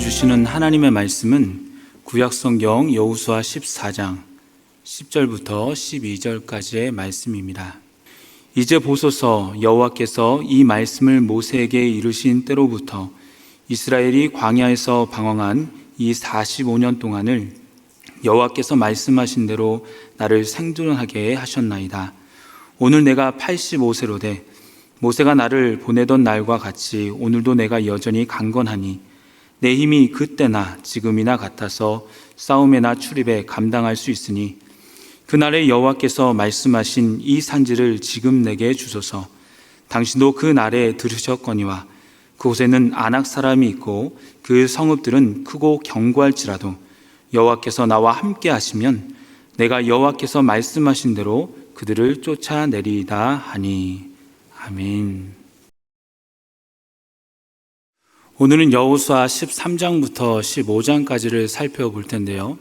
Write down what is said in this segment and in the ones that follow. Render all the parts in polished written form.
주시는 하나님의 말씀은 구약성경 여호수아 14장 10절부터 12절까지의 말씀입니다. 이제 보소서, 여호와께서 이 말씀을 모세에게 이르신 때로부터 이스라엘이 광야에서 방황한 이 45년 동안을 여호와께서 말씀하신 대로 나를 생존하게 하셨나이다. 오늘 내가 85세로 돼 모세가 나를 보내던 날과 같이 오늘도 내가 여전히 강건하니 내 힘이 그때나 지금이나 같아서 싸움에나 출입에 감당할 수 있으니 그날에 여호와께서 말씀하신 이 산지를 지금 내게 주소서. 당신도 그 날에 들으셨거니와 그곳에는 아낙 사람이 있고 그 성읍들은 크고 견고할지라도 여호와께서 나와 함께 하시면 내가 여호와께서 말씀하신 대로 그들을 쫓아내리이다 하니. 아멘. 오늘은 여호수아 13장부터 15장까지를 살펴볼 텐데요.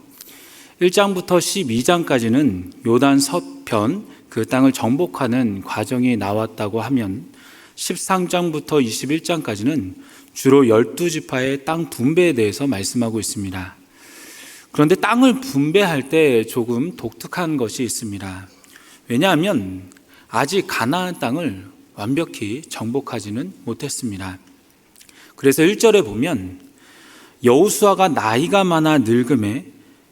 1장부터 12장까지는 요단 서편 그 땅을 정복하는 과정이 나왔다고 하면 13장부터 21장까지는 주로 12지파의 땅 분배에 대해서 말씀하고 있습니다. 그런데 땅을 분배할 때 조금 독특한 것이 있습니다. 왜냐하면 아직 가나안 땅을 완벽히 정복하지는 못했습니다. 그래서 1절에 보면 여호수아가 나이가 많아 늙음에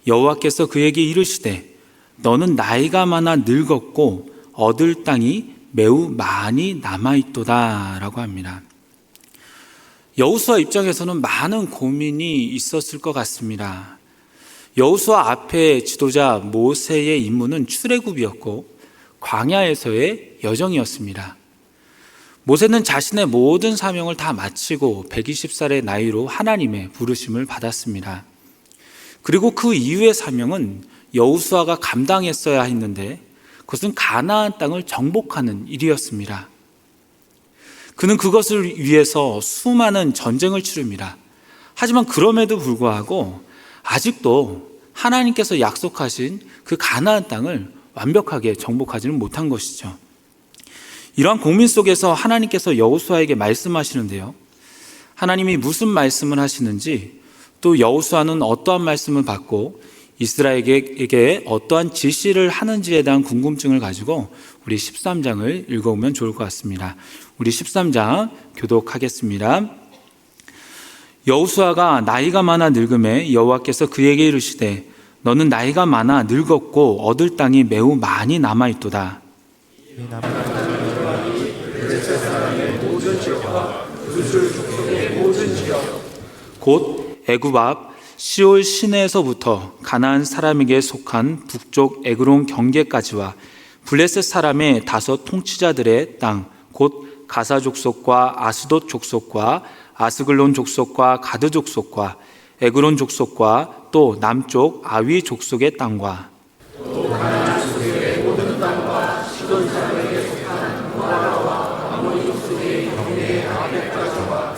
여호와께서 그에게 이르시되 너는 나이가 많아 늙었고 얻을 땅이 매우 많이 남아있도다 라고 합니다. 여호수아 입장에서는 많은 고민이 있었을 것 같습니다. 여호수아 앞에 지도자 모세의 임무는 출애굽이었고 광야에서의 여정이었습니다. 모세는 자신의 모든 사명을 다 마치고 120살의 나이로 하나님의 부르심을 받았습니다. 그리고 그 이후의 사명은 여호수아가 감당했어야 했는데 그것은 가나안 땅을 정복하는 일이었습니다. 그는 그것을 위해서 수많은 전쟁을 치릅니다. 하지만 그럼에도 불구하고 아직도 하나님께서 약속하신 그 가나안 땅을 완벽하게 정복하지는 못한 것이죠. 이러한 고민 속에서 하나님께서 여호수아에게 말씀하시는데요. 하나님이 무슨 말씀을 하시는지, 또 여호수아는 어떠한 말씀을 받고 이스라엘에게 어떠한 지시를 하는지에 대한 궁금증을 가지고 우리 13장을 읽어보면 좋을 것 같습니다. 우리 13장 교독하겠습니다. 여호수아가 나이가 많아 늙음에 여호와께서 그에게 이르시되 너는 나이가 많아 늙었고 얻을 땅이 매우 많이 남아있도다. 곧 애굽 앞 시올 시내에서부터 가나안 사람에게 속한 북쪽 에그론 경계까지와 블레셋 사람의 5 통치자들의 땅, 곧 가사 족속과 아스돗 족속과 아스글론 족속과 가드 족속과 에그론 족속과 또 남쪽 아위 족속의 땅과 또 가나안 족속의 모든 땅과 시돈 사람에게 속한 모아라와 아모리 족속의 경계 아벡까지와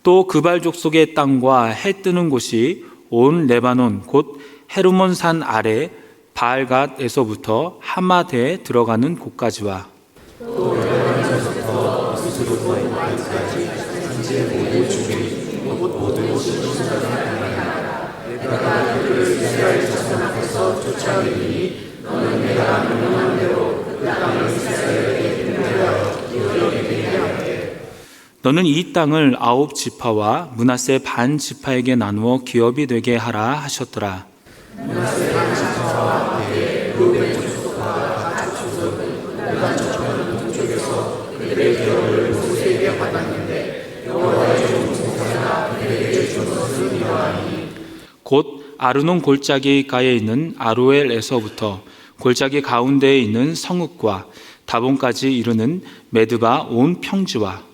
또 그발 족속의 땅과 해 뜨는 곳이 온 레바논 곧 헤르몬 산 아래 바알갓에서부터 하마드에 들어가는 곳까지와 또 레바논에서부터 스스로의 마을까지 산지의 모든 주민 모든 신선한 내가 그를 이스라엘 자손 앞에서 쫓아내리니 너는 내가 명령한 대로 그 땅을 이스라엘에게 분배하여 기업에게 되게 하되 너는 이 땅을 9지파와 므낫세 반 지파에게 나누어 기업이 되게 하라 하셨더라. 므낫세 반 지파와 함께 루벤 족속과 갓 족속은 르반 족속은 동쪽에서 그들의 기업을 모세에게 받았는데 여호와의 종 모세가 그들에게 준 것은 이러하니 곧 아르논 골짜기 가에 있는 아로엘에서부터 골짜기 가운데에 있는 성읍과 다본까지 이르는 메드바 온 평지와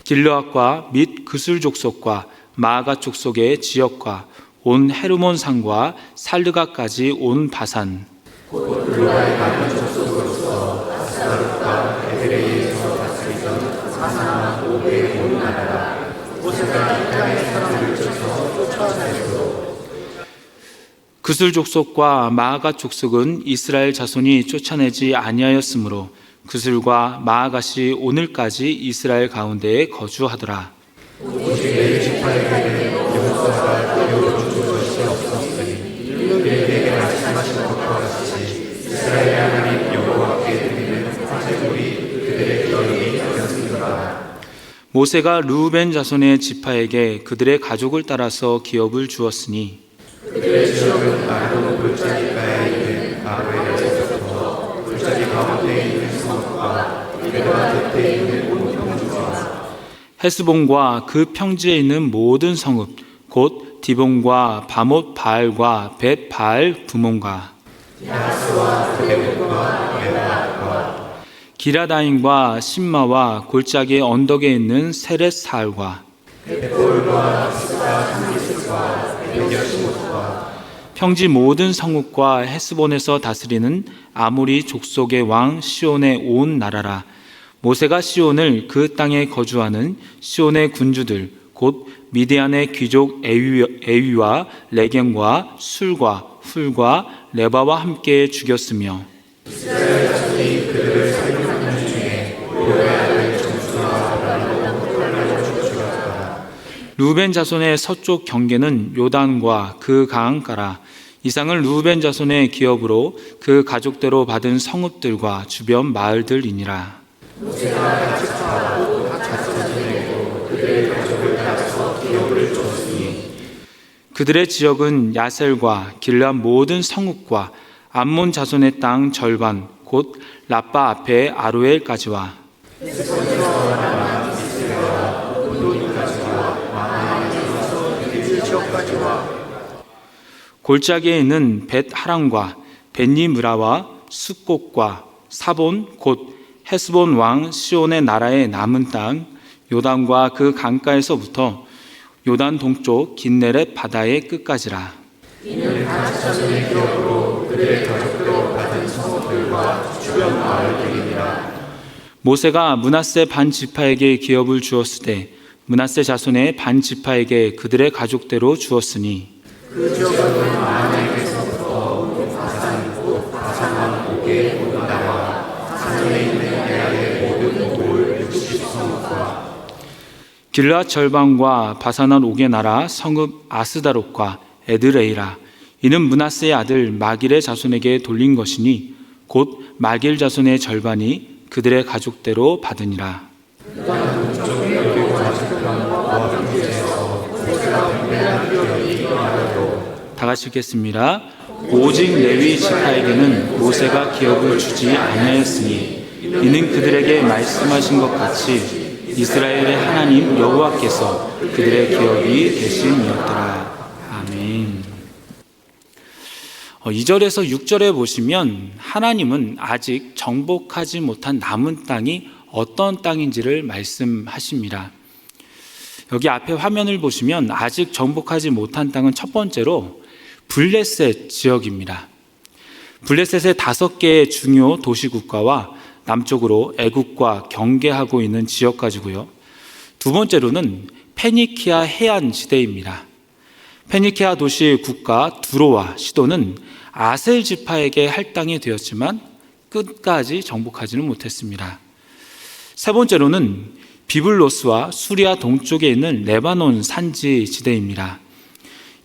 길르앗과 및 그술 족속과 마아가 족속의 지역과 온 헤르몬 산과 살르가까지 온 바산 곧 블루아의 많은 족속으로서 아스가롯과 에드레이에서 다스리던 사사나 오베의 온 나라라 모세가 이 땅의 사람을 쫓아내고 그술 족속과 마아가 족속은 이스라엘 자손이 쫓아내지 아니하였으므로 그술과 마아갓이 오늘까지 이스라엘 가운데에 거주하더라. 오직 레위 지파에게는 여호수아가 기업을 준 것이 없었으니 그들에게 말씀하신 것과 같이 이스라엘 하나님 여호와께 드리는 화제물이 그들의 기업이 되었습니다. 모세가 르우벤 자손의 지파에게 그들의 가족을 따라서 기업을 주었으니 그들의 지역은 아론 골짜기가에 있는 아로엘에서부터 골짜기 가운데 있는 성읍과 이르와 곁에 있는 온 평지와 헤스본과 그 평지에 있는 모든 성읍 곧 디본과 바못 바알과 벳 바알 부몬과 야스와 그레못과 메라과 기라다임과 신마와 골짜기 언덕에 있는 세렛 사알과 벳볼과 스가 한기스과 베냐시못과 평지 모든 성읍과 헤스본에서 다스리는 아모리 족속의 왕 시온의 온 나라라. 모세가 시온을 그 땅에 거주하는 시온의 군주들 곧 미디안의 귀족 에위와 레겐과 술과 훌과 레바와 함께 죽였으며 이스라엘 자손이 그들을 살려는 중에 고려의 아들 정수와 라로 죽였다. 루벤 자손의 서쪽 경계는 요단과 그 강가라. 이상은 루벤 자손의 기업으로 그 가족대로 받은 성읍들과 주변 마을들이니라. 모세가 자축하고 자축하고 그들의 가족을 따라서 기업을 줬으니 그들의 지역은 야셀과 길람 모든 성읍과 암몬 자손의 땅 절반 곧 라빠 앞에 아로엘까지와 골짜기에 있는 벳 하람과 벳니므라와 숫곳과 사본 곧 헤스본 왕 시온의 나라의 남은 땅 요단과 그 강가에서부터 요단 동쪽 긴네렛 바다의 끝까지라. 이는 각 자손의 기업으로 그들의 가족대로 받은 성읍들과 주변 마을들이니라. 모세가 므낫세 반 지파에게 기업을 주었을 때 므낫세 자손의 반 지파에게 그들의 가족대로 주었으니 그 지역은 아나에게서부터 바산 곧 바산왕 옥의 모든 나라와 사전에 있는 대학의 모든 돌 60성읍과 길앗 절반과 바사난 옥의 나라 성읍 아스다롯과 에드레이라. 이는 므낫세의 아들 마길의 자손에게 돌린 것이니 곧 마길 자손의 절반이 그들의 가족대로 받으니라. 다 같이 읽겠습니다. 오직 레위 지파에게는 모세가 기업을 주지 아니하였으니 이는 그들에게 말씀하신 것 같이 이스라엘의 하나님 여호와께서 그들의 기업이 되심이었더라. 아멘. 2절에서 6절에 보시면 하나님은 아직 정복하지 못한 남은 땅이 어떤 땅인지를 말씀하십니다. 여기 앞에 화면을 보시면 아직 정복하지 못한 땅은 첫 번째로 블레셋 지역입니다. 블레셋의 5개의 중요 도시국가와 남쪽으로 애국과 경계하고 있는 지역까지고요. 두 번째로는 페니키아 해안 지대입니다. 페니키아 도시 국가 두로와 시도는 아셀 지파에게 할당이 되었지만 끝까지 정복하지는 못했습니다. 세 번째로는 비블로스와 수리아 동쪽에 있는 레바논 산지 지대입니다.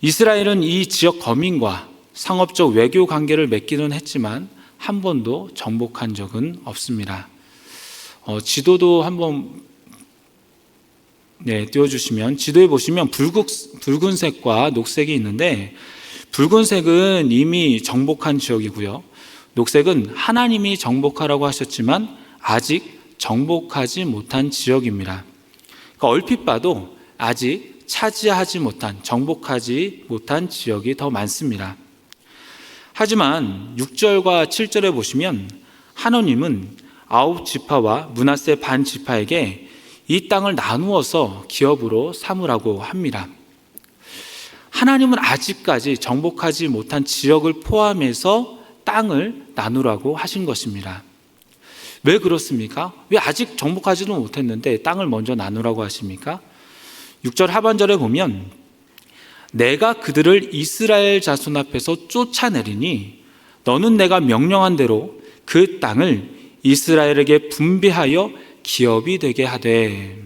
이스라엘은 이 지역 거민과 상업적 외교 관계를 맺기는 했지만 한 번도 정복한 적은 없습니다. 지도도 한번 띄워주시면 지도에 보시면 붉은색과 녹색이 있는데 붉은색은 이미 정복한 지역이고요. 녹색은 하나님이 정복하라고 하셨지만 아직 정복하지 못한 지역입니다. 그러니까 얼핏 봐도 아직 차지하지 못한, 정복하지 못한 지역이 더 많습니다. 하지만 6절과 7절에 보시면 하나님은 9지파와 므낫세 반 지파에게 이 땅을 나누어서 기업으로 삼으라고 합니다. 하나님은 아직까지 정복하지 못한 지역을 포함해서 땅을 나누라고 하신 것입니다. 왜 그렇습니까? 왜 아직 정복하지도 못했는데 땅을 먼저 나누라고 하십니까? 6절 하반절에 보면 내가 그들을 이스라엘 자손 앞에서 쫓아내리니 너는 내가 명령한 대로 그 땅을 이스라엘에게 분배하여 기업이 되게 하되,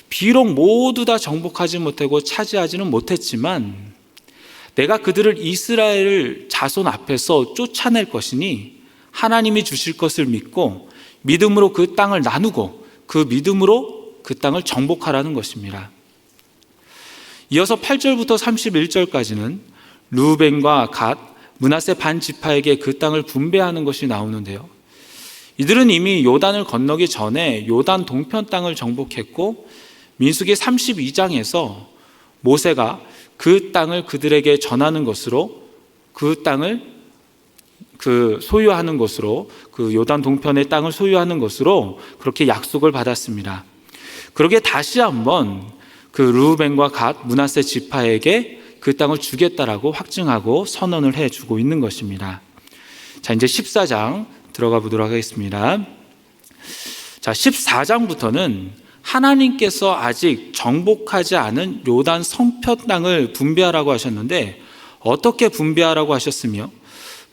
비록 모두 다 정복하지 못하고 차지하지는 못했지만 내가 그들을 이스라엘 자손 앞에서 쫓아낼 것이니 하나님이 주실 것을 믿고 믿음으로 그 땅을 나누고 그 믿음으로 그 땅을 정복하라는 것입니다. 이어서 8절부터 31절까지는 르우벤과 갓, 므낫세 반 지파에게 그 땅을 분배하는 것이 나오는데요. 이들은 이미 요단을 건너기 전에 요단 동편 땅을 정복했고 민수기 32장에서 모세가 그 땅을 그들에게 전하는 것으로, 그 땅을 소유하는 것으로, 그 요단 동편의 땅을 소유하는 것으로 그렇게 약속을 받았습니다. 그러게 다시 한번 그 르우벤과 갓, 므낫세 지파에게 그 땅을 주겠다라고 확증하고 선언을 해주고 있는 것입니다. 자, 이제 14장 들어가 보도록 하겠습니다. 자, 14장부터는 하나님께서 아직 정복하지 않은 요단 성편 땅을 분배하라고 하셨는데 어떻게 분배하라고 하셨으며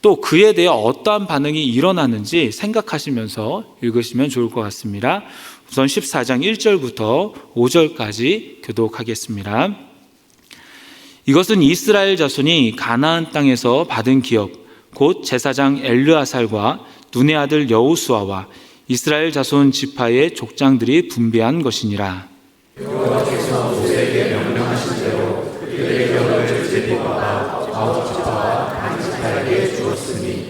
또 그에 대해 어떠한 반응이 일어나는지 생각하시면서 읽으시면 좋을 것 같습니다. 우선 14장 1절부터 5절까지 교독하겠습니다. 이것은 이스라엘 자손이 가나안 땅에서 받은 기업, 곧 제사장 엘르아살과 눈의 아들 여호수아와 이스라엘 자손 지파의 족장들이 분배한 것이니라. 여호와께서 모세에게 명령하신 대로 그들의 기업을 제비바와 아홉 지파와 반 지파에게 주었으니,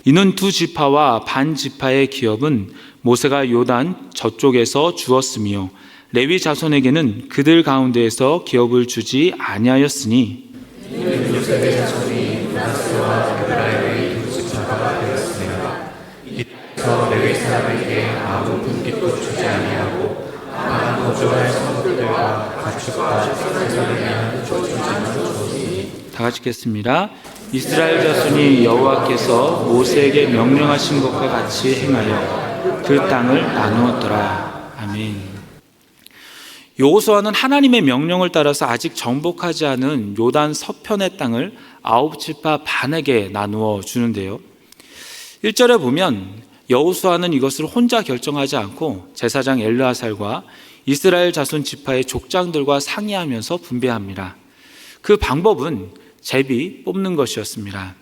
이는 두 지파와 반 지파의 기업은 모세가 요단 저쪽에서 주었으며 레위 자손에게는 그들 가운데에서 기업을 주지 아니하였으니, 이는 요셉의 자손이 므낫세와 에브라임의 두 지파가 되었으나 이에서 레위 사람에게 아무 분깃도 주지 아니하고 다만 거주할 성들과 가축과 생산을 위한 조주자만 주었으니. 다 같이 읽겠습니다. 이스라엘 자손이 여호와께서 모세에게 명령하신 것과 같이 행하여 그 땅을 나누었더라. 아멘. 여호수아는 하나님의 명령을 따라서 아직 정복하지 않은 요단 서편의 땅을 아홉 지파 반에게 나누어 주는데요. 1절에 보면 여호수아는 이것을 혼자 결정하지 않고 제사장 엘르아살과 이스라엘 자손 지파의 족장들과 상의하면서 분배합니다. 그 방법은 제비 뽑는 것이었습니다.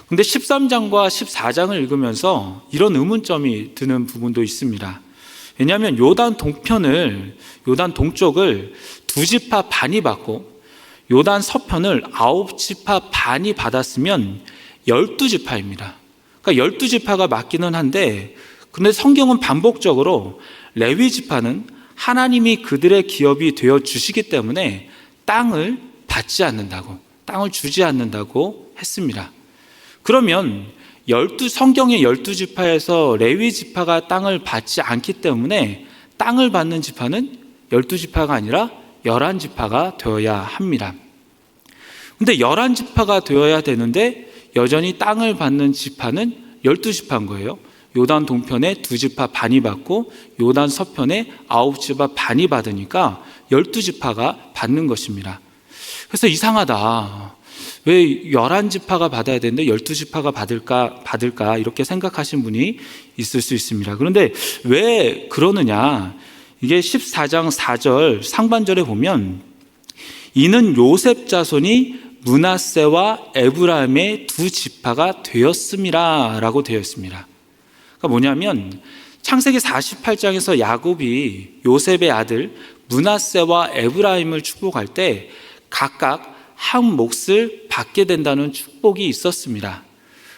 근데 13장과 14장을 읽으면서 이런 의문점이 드는 부분도 있습니다. 왜냐하면 요단 동쪽을 두 지파 반이 받고 요단 서편을 아홉 지파 반이 받았으면 12지파입니다. 그러니까 12지파가 맞기는 한데, 근데 성경은 반복적으로 레위 지파는 하나님이 그들의 기업이 되어 주시기 때문에 땅을 받지 않는다고, 땅을 주지 않는다고 했습니다. 그러면 성경의 12지파에서 레위 지파가 땅을 받지 않기 때문에 땅을 받는 지파는 12지파가 아니라 11지파가 되어야 합니다. 근데 11지파가 되어야 되는데 여전히 땅을 받는 지파는 12지파인 거예요. 요단 동편에 두 지파 반이 받고 요단 서편에 아홉 지파 반이 받으니까 12지파가 받는 것입니다. 그래서 이상하다. 왜 11지파가 받아야 되는데 12지파가 받을까 이렇게 생각하신 분이 있을 수 있습니다. 그런데 왜 그러느냐? 이게 14장 4절 상반절에 보면 이는 요셉 자손이 므낫세와 에브라임의 두 지파가 되었음이라 라고 되어 있습니다. 그러니까 뭐냐면 창세기 48장에서 야곱이 요셉의 아들 므낫세와 에브라임을 축복할 때 각각 한 몫을 받게 된다는 축복이 있었습니다.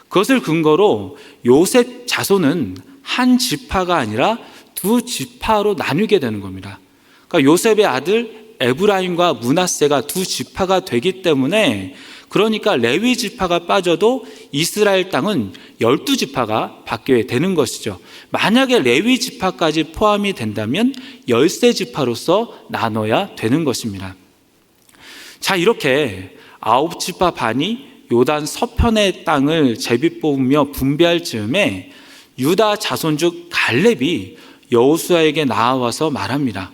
그것을 근거로 요셉 자손은 한 지파가 아니라 두 지파로 나뉘게 되는 겁니다. 그러니까 요셉의 아들 에브라임과 므낫세가 두 지파가 되기 때문에, 그러니까 레위 지파가 빠져도 이스라엘 땅은 12지파가 받게 되는 것이죠. 만약에 레위 지파까지 포함이 된다면 13지파로서 나눠야 되는 것입니다. 자, 이렇게 9지파 반이 요단 서편의 땅을 제비 뽑으며 분배할 즈음에 유다 자손 중 갈렙이 여호수아에게 나와서 말합니다.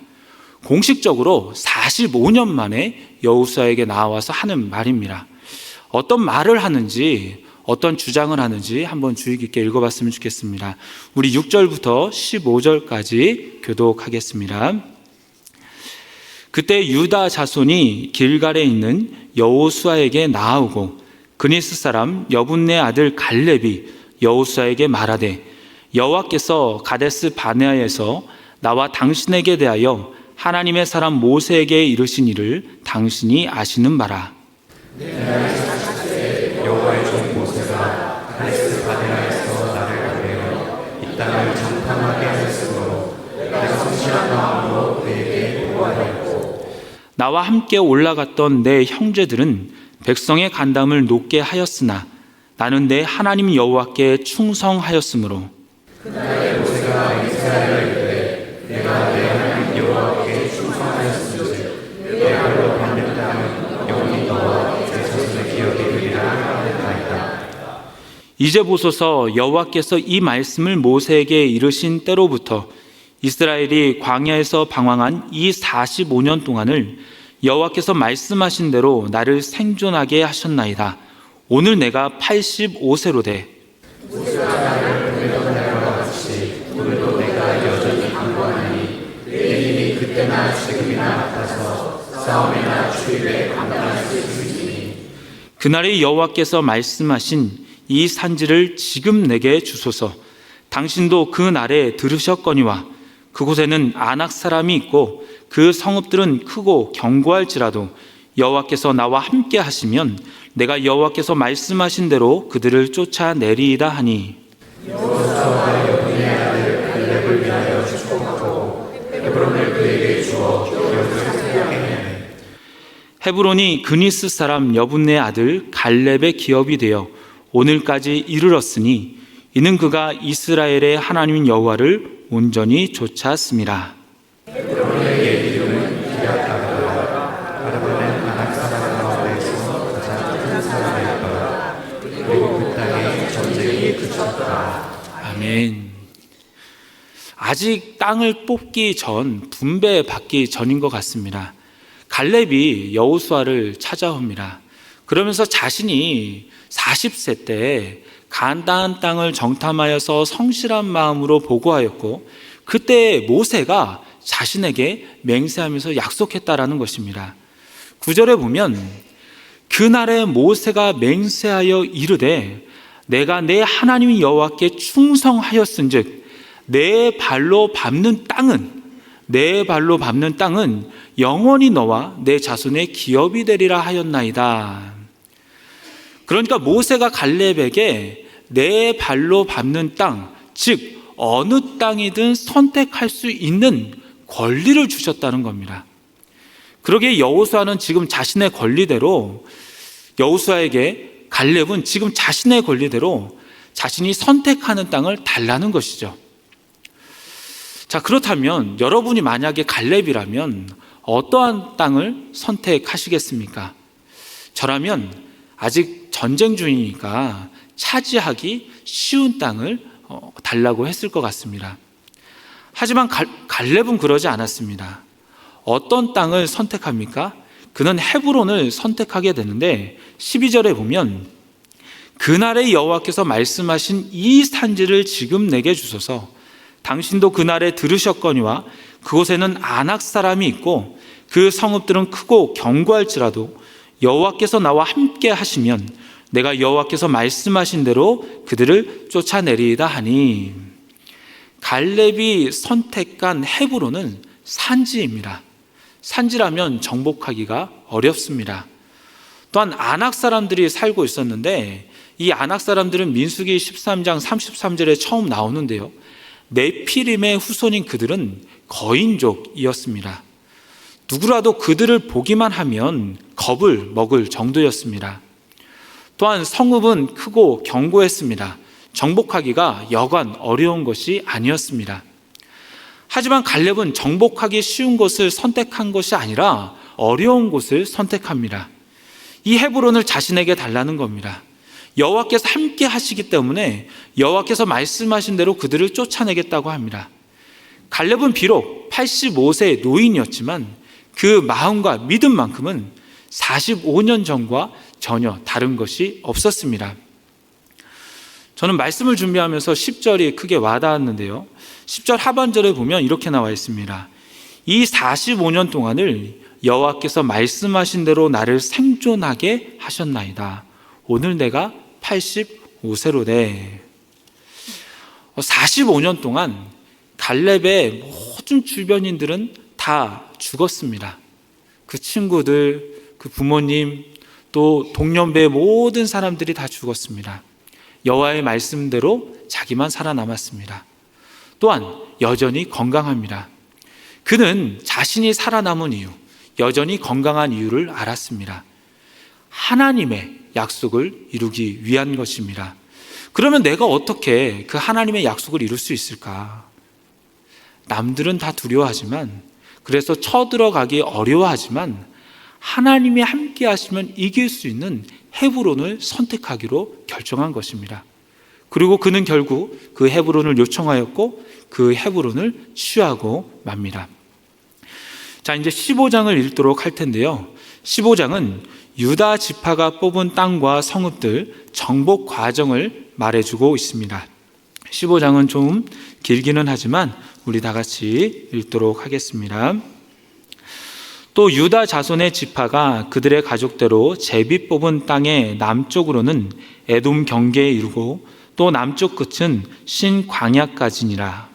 공식적으로 45년 만에 여호수아에게 나와서 하는 말입니다. 어떤 말을 하는지, 어떤 주장을 하는지 한번 주의 깊게 읽어봤으면 좋겠습니다. 우리 6절부터 15절까지 교독하겠습니다. 그때 유다 자손이 길갈에 있는 여호수아에게 나아오고 그니스 사람 여분네 아들 갈렙이 여호수아에게 말하되 여호와께서 가데스 바네아에서 나와 당신에게 대하여 하나님의 사람 모세에게 이르신 일을 당신이 아시는 바라. 여호와의 종 모세가 가데스 바네아에서 나를 보내어 이 땅을 정탐하게 하였으므로 내가 성실한 마음으로 그에게 보고하였고 나와 함께 올라갔던 내 형제들은 백성의 간담을 높게 하였으나 나는 내 하나님 여호와께 충성하였으므로 그날에 모세가 이스라엘을 이르되 내가 내 하나님 여호와께 충성하였은즉 내 발로 밟는 땅은 영원히 너와 내 자손의 기억이 되리라 하였나이다. 이제 보소서 여호와께서 이 말씀을 모세에게 이르신 때로부터 이스라엘이 광야에서 방황한 이 45년 동안을 여호와께서 말씀하신 대로 나를 생존하게 하셨나이다. 오늘 내가 85세로 돼 모세가 나를 보내던 날과 같이 오늘도 내가 여전히 강구하니 내 힘이 그때나 지금이나 같아서 싸움이나 추위에 감당할 수 있으니 그날에 여호와께서 말씀하신 이 산지를 지금 내게 주소서. 당신도 그 날에 들으셨거니와 그곳에는 아낙 사람이 있고 그 성읍들은 크고 견고할지라도 여호와께서 나와 함께 하시면 내가 여호와께서 말씀하신 대로 그들을 쫓아내리이다 하니 여호수아와 여분네 아들 갈렙을 위하여 축복하고 헤브론을 그에게 주어 기업을 생각하게 하네. 헤브론이 그니스 사람 여분네 아들 갈렙의 기업이 되어 오늘까지 이르렀으니 이는 그가 이스라엘의 하나님 여호와를 온전히 좇았습니다. 헤브론의 이름은 기럇아르바. 아르바는 아낙 사람 가운데서 가장 큰 사람이었더라. 그리고 그 땅에 전쟁이 그쳤다. 아멘. 아직 땅을 뽑기 전, 분배받기 전인 것 같습니다. 갈렙이 여호수아를 찾아옵니다. 그러면서 자신이 40세 때 가나안 땅을 정탐하여서 성실한 마음으로 보고하였고 그때 모세가 자신에게 맹세하면서 약속했다라는 것입니다. 9절에 보면 그날에 모세가 맹세하여 이르되 내가 내 하나님 여호와께 충성하였은즉 내 발로 밟는 땅은 영원히 너와 내 자손의 기업이 되리라 하였나이다. 그러니까 모세가 갈렙에게 내 발로 밟는 땅, 즉 어느 땅이든 선택할 수 있는 권리를 주셨다는 겁니다. 그러기에 여호수아는 지금 자신의 권리대로 여호수아에게 갈렙은 지금 자신의 권리대로 자신이 선택하는 땅을 달라는 것이죠. 자, 그렇다면 여러분이 만약에 갈렙이라면 어떠한 땅을 선택하시겠습니까? 저라면 아직 전쟁 중이니까 차지하기 쉬운 땅을 달라고 했을 것 같습니다. 하지만 갈렙은 그러지 않았습니다. 어떤 땅을 선택합니까? 그는 헤브론을 선택하게 되는데 12절에 보면 그날에 여호와께서 말씀하신 이 산지를 지금 내게 주소서. 당신도 그날에 들으셨거니와 그곳에는 아낙 사람이 있고 그 성읍들은 크고 견고할지라도 여호와께서 나와 함께 하시면 내가 여호와께서 말씀하신 대로 그들을 쫓아내리이다 하니 갈렙이 선택한 헤브론은 산지입니다. 산지라면 정복하기가 어렵습니다. 또한 아낙 사람들이 살고 있었는데 이 아낙 사람들은 민수기 13장 33절에 처음 나오는데요. 네피림의 후손인 그들은 거인족이었습니다. 누구라도 그들을 보기만 하면 겁을 먹을 정도였습니다. 또한 성읍은 크고 견고했습니다. 정복하기가 여간 어려운 것이 아니었습니다. 하지만 갈렙은 정복하기 쉬운 곳을 선택한 것이 아니라 어려운 곳을 선택합니다. 이 헤브론을 자신에게 달라는 겁니다. 여호와께서 함께 하시기 때문에 여호와께서 말씀하신 대로 그들을 쫓아내겠다고 합니다. 갈렙은 비록 85세 노인이었지만 그 마음과 믿음만큼은 45년 전과 전혀 다른 것이 없었습니다. 저는 말씀을 준비하면서 10절이 크게 와닿았는데요. 10절 하반절에 보면 이렇게 나와 있습니다. 이 45년 동안을 여호와께서 말씀하신 대로 나를 생존하게 하셨나이다. 오늘 내가 85세로네. 45년 동안 갈렙의 모든 주변인들은 다 죽었습니다. 그 친구들, 그 부모님, 또 동년배의 모든 사람들이 다 죽었습니다. 여호와의 말씀대로 자기만 살아남았습니다. 또한 여전히 건강합니다. 그는 자신이 살아남은 이유, 여전히 건강한 이유를 알았습니다. 하나님의 약속을 이루기 위한 것입니다. 그러면 내가 어떻게 그 하나님의 약속을 이룰 수 있을까? 남들은 다 두려워하지만, 그래서 쳐들어가기 어려워하지만 하나님이 함께 하시면 이길 수 있는 헤브론을 선택하기로 결정한 것입니다. 그리고 그는 결국 그 헤브론을 요청하였고 그 헤브론을 취하고 맙니다. 자, 이제 15장을 읽도록 할 텐데요. 15장은 유다 지파가 뽑은 땅과 성읍들 정복 과정을 말해주고 있습니다. 15장은 좀 길기는 하지만 우리 다 같이 읽도록 하겠습니다. 또 유다 자손의 지파가 그들의 가족대로 제비 뽑은 땅의 남쪽으로는 에돔 경계에 이르고 또 남쪽 끝은 신광야까지니라.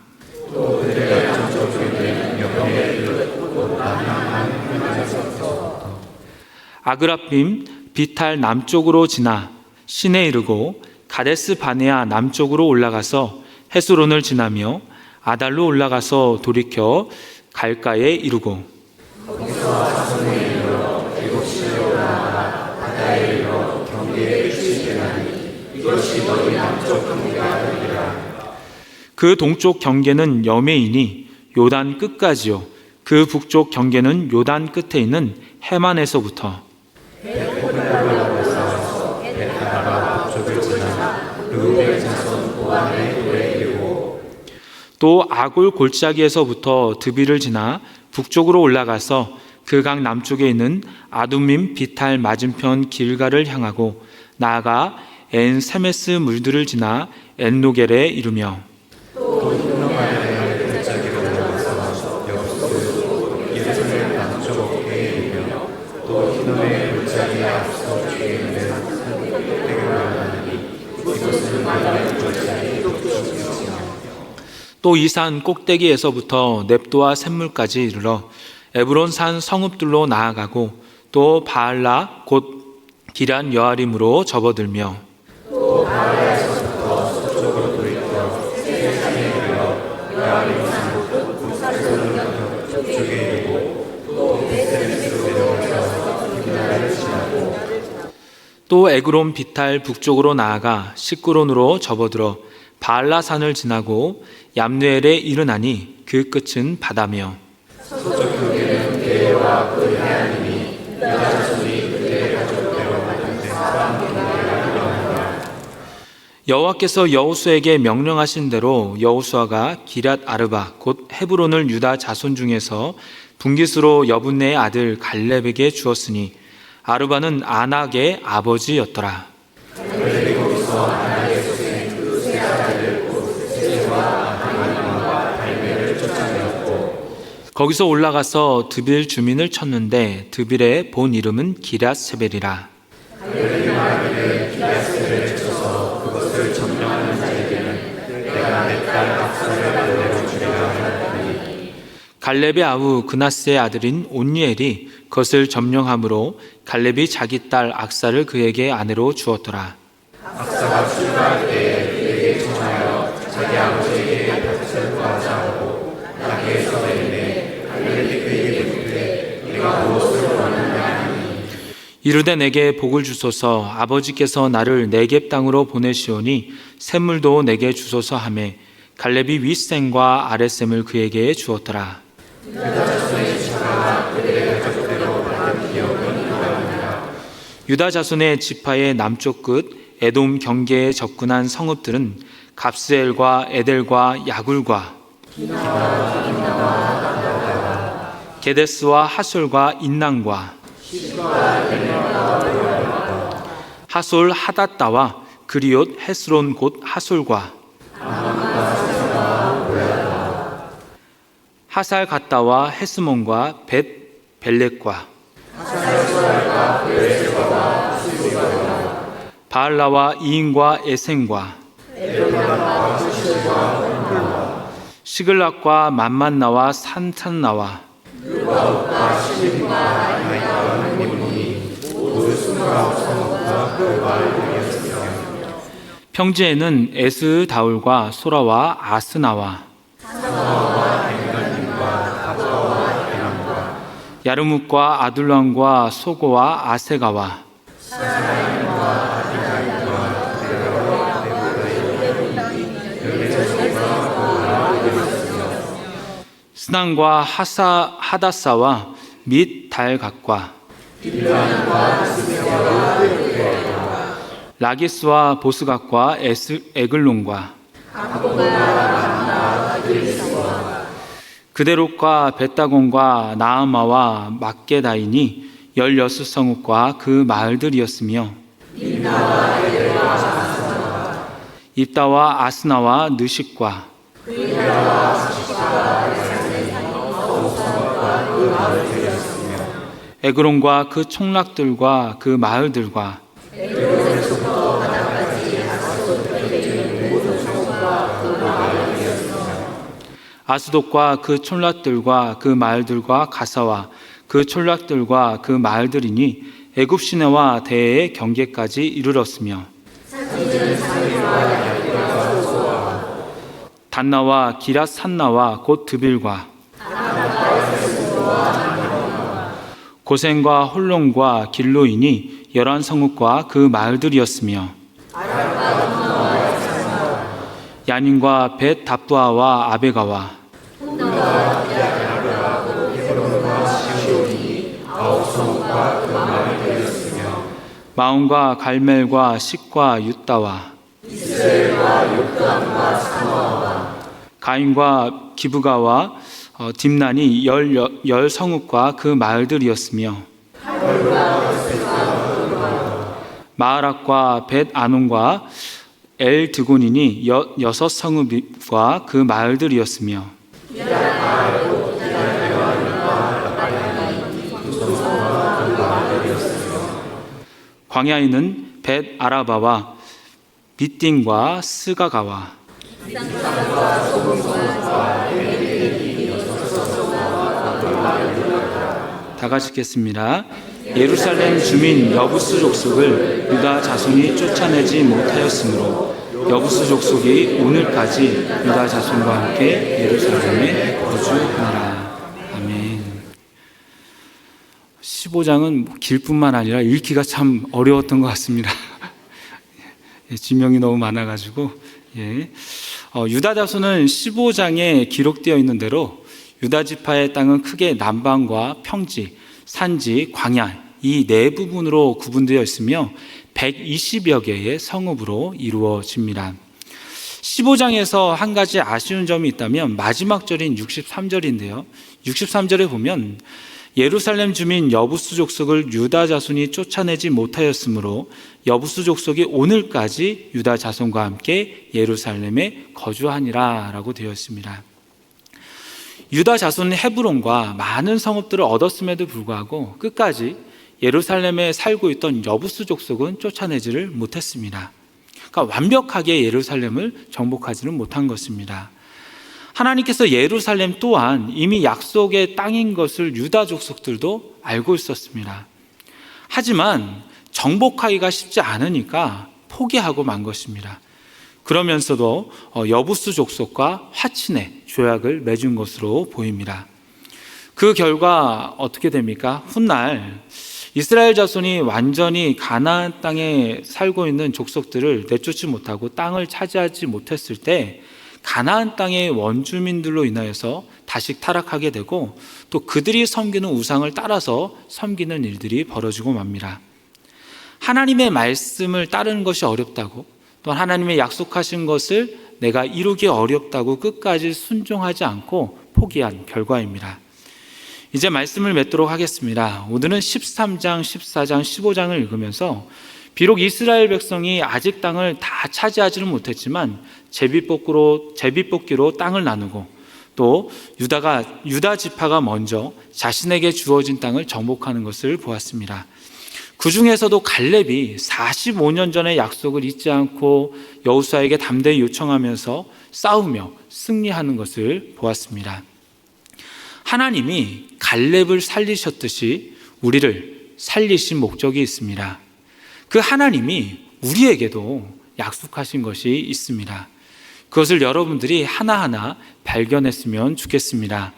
또 그들의 남쪽에는 옆에 아그라빔 비탈 남쪽으로 지나 신에 이르고 가데스 바네아 남쪽으로 올라가서 헤스론을 지나며 아달로 올라가서 돌이켜 갈가에 이르고 거기서 자손에 이르러 일곱시로 나아가 바다에 이르러 경계에 끝이 되나니 이것이 너희 남쪽 경계가 되리라. 그 동쪽 경계는 여메이니 요단 끝까지요. 그 북쪽 경계는 요단 끝에 있는 해만에서부터 베타바라에서 베타바라 북쪽을 지나 르우벤 자손 보안의 돌에 이르고 또 아골 골짜기에서부터 드비를 지나 북쪽으로 올라가서 그 강 남쪽에 있는 아둠밈 비탈 맞은편 길가를 향하고 나아가 엔 세메스 물들을 지나 엔노겔에 이르며 또 흰노가의 골짜기로 올라가서 여부수 예루살렘 남쪽 어깨에 이르며 또 흰노의 골짜기에 앞서 뒤에 있는 산꼭대기로 올라가니 이것은 마다의 골짜기 또 이 산 꼭대기에서부터 넵도와 샘물까지 이르러 에브론 산 성읍들로 나아가고 또 바알라 곧 기란 여아림으로 접어들며 또 바알라에서부터 서쪽으로 돌이켜 세산에 이르러 여아림 산곳 북사르는 북쪽에 이르고 또 베세메스로 내려가서 기브나를 지나고 또 에그론 비탈 북쪽으로 나아가 시끄론으로 접어들어 바알라 산을 지나고 얌누엘에 이르나니 그 끝은 바다며 서쪽 경계는 대와 그 해안이니 유다 자손이 그들의 가족대로 만든 포함 경계가 이르니라. 여호와께서 여호수아에게 명령하신 대로 여호수아가 기럇 아르바 곧 헤브론을 유다 자손 중에서 분깃으로 여분네의 아들 갈렙에게 주었으니 아르바는 아낙의 아버지였더라. 갈렙이 거기서 아낙에서 생그세 아들 곧 세와 아비마와 달메를 쫓아내었고 거기서 올라가서 드빌 주민을 쳤는데 드빌의 본 이름은 기럇세벨이라. 갈렙이 말하기를 기럇세벨을 쳐서 그것을 점령하는 자에게는 내가 내 딸 압살을 그대로 주리라 하였더니 갈렙의 아우 그나스의 아들인 온니엘이 그것을 점령함으로 갈렙이 자기 딸 악사를 그에게 아내로 주었더라. 악사가 출가할 때에 그에게 청하여 자기 아버지에게 밭을 구하자 하고 나귀에서 내리매 갈렙이 그에게 묻되 네가 무엇을 원하느냐 하니 이르되 내게 복을 주소서 아버지께서 나를 네겝 땅으로 보내시오니 샘물도 내게 주소서 하매 갈렙이 윗샘과 아랫샘을 그에게 주었더라. 유다 자손의 지파가 그들의 가족대로 받은 기업은 이러하니라. 유다 자손의 지파의 남쪽 끝 에돔 경계에 접근한 성읍들은 갑스엘과 에델과 야굴과 게데스와 하솔과 인난과 하솔 하닷다와 그리옷 헤스론 곧 하솔과 하살 갔다와 헤스몬과 벳 벨렛과 바알라와 이인과 에센과 시글락과 만만나와 산탄나와 평지에는 에스다울과 소라와 아스나와 야르묵과 아둘람과 소고와 아세가와 스난과 하다사와 및 달갓과 라기스와 보스갓과 에글론과 그데롯과 벳다곤과 나아마와 막게다인이 16성읍과 그 마을들이었으며 입다와 아스나와 느식과 에그론과 그 총락들과 그 마을들과 아스돗과 그 촌락들과 그 마을들과 가사와 그 촌락들과 그 마을들이니 애굽 시내와 대해의 경계까지 이르렀으며 단나와 기랏 산나와 곧 드빌과 고센과 홀론과 길로이니 11성읍과 그 마을들이었으며 야닌과 벳 답부아와 아베가와 마온과 갈멜과 식과 윳다와 가인과 기브가와 딥난이 10성읍과 그 마을들이었으며 마하락과 벳 아논과 엘 드고닌이 6성읍과 그 마을들이었으며 광야에는 벳 아라바와 빗딩과 스가가와 다 같이 읽겠습니다. 예루살렘 주민 여부스 족속을 유다 자손이 쫓아내지 못하였으므로 여부스 족속이 오늘까지 유다 자손과 함께 예루살렘에 거주하니라. 아멘. 15장은 길 뿐만 아니라 읽기가 참 어려웠던 것 같습니다. 지명이 너무 많아가지고 유다 자손은 15장에 기록되어 있는 대로 유다 지파의 땅은 크게 남방과 평지, 산지, 광야 이 네 부분으로 구분되어 있으며 120여 개의 성읍으로 이루어집니다. 15장에서 한 가지 아쉬운 점이 있다면 마지막 절인 63절인데요. 63절에 보면 예루살렘 주민 여부스 족속을 유다 자손이 쫓아내지 못하였으므로 여부스 족속이 오늘까지 유다 자손과 함께 예루살렘에 거주하니라 라고 되어 있습니다. 유다 자손은 헤브론과 많은 성읍들을 얻었음에도 불구하고 끝까지 예루살렘에 살고 있던 여부스 족속은 쫓아내지를 못했습니다. 그러니까 완벽하게 예루살렘을 정복하지는 못한 것입니다. 하나님께서 예루살렘 또한 이미 약속의 땅인 것을 유다 족속들도 알고 있었습니다. 하지만 정복하기가 쉽지 않으니까 포기하고 만 것입니다. 그러면서도 여부스 족속과 화친의 조약을 맺은 것으로 보입니다. 그 결과 어떻게 됩니까? 훗날 이스라엘 자손이 완전히 가나안 땅에 살고 있는 족속들을 내쫓지 못하고 땅을 차지하지 못했을 때 가나안 땅의 원주민들로 인하여서 다시 타락하게 되고 또 그들이 섬기는 우상을 따라서 섬기는 일들이 벌어지고 맙니다. 하나님의 말씀을 따르는 것이 어렵다고 또 하나님의 약속하신 것을 내가 이루기 어렵다고 끝까지 순종하지 않고 포기한 결과입니다. 이제 말씀을 맺도록 하겠습니다. 오늘은 13장, 14장, 15장을 읽으면서 비록 이스라엘 백성이 아직 땅을 다 차지하지는 못했지만 제비뽑기로 땅을 나누고 또 유다 지파가 먼저 자신에게 주어진 땅을 정복하는 것을 보았습니다. 그 중에서도 갈렙이 45년 전의 약속을 잊지 않고 여호수아에게 담대히 요청하면서 싸우며 승리하는 것을 보았습니다. 하나님이 갈렙을 살리셨듯이 우리를 살리신 목적이 있습니다. 그 하나님이 우리에게도 약속하신 것이 있습니다. 그것을 여러분들이 하나하나 발견했으면 좋겠습니다.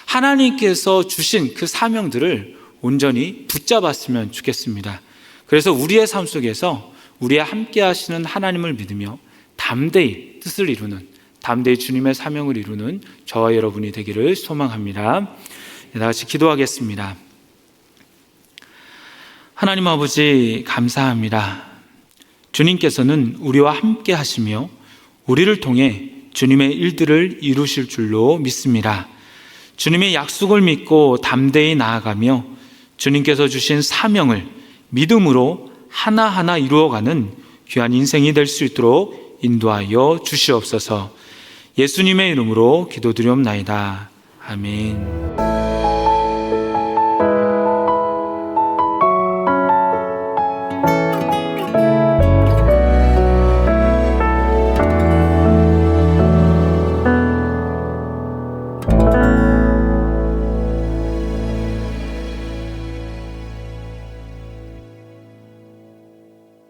하나님께서 주신 그 사명들을 온전히 붙잡았으면 좋겠습니다. 그래서 우리의 삶 속에서 우리와 함께 하시는 하나님을 믿으며 담대히 뜻을 이루는, 담대히 주님의 사명을 이루는 저와 여러분이 되기를 소망합니다. 다 같이 기도하겠습니다. 하나님 아버지 감사합니다. 주님께서는 우리와 함께 하시며 우리를 통해 주님의 일들을 이루실 줄로 믿습니다. 주님의 약속을 믿고 담대히 나아가며 주님께서 주신 사명을 믿음으로 하나하나 이루어가는 귀한 인생이 될 수 있도록 인도하여 주시옵소서. 예수님의 이름으로 기도드리옵나이다. 아멘.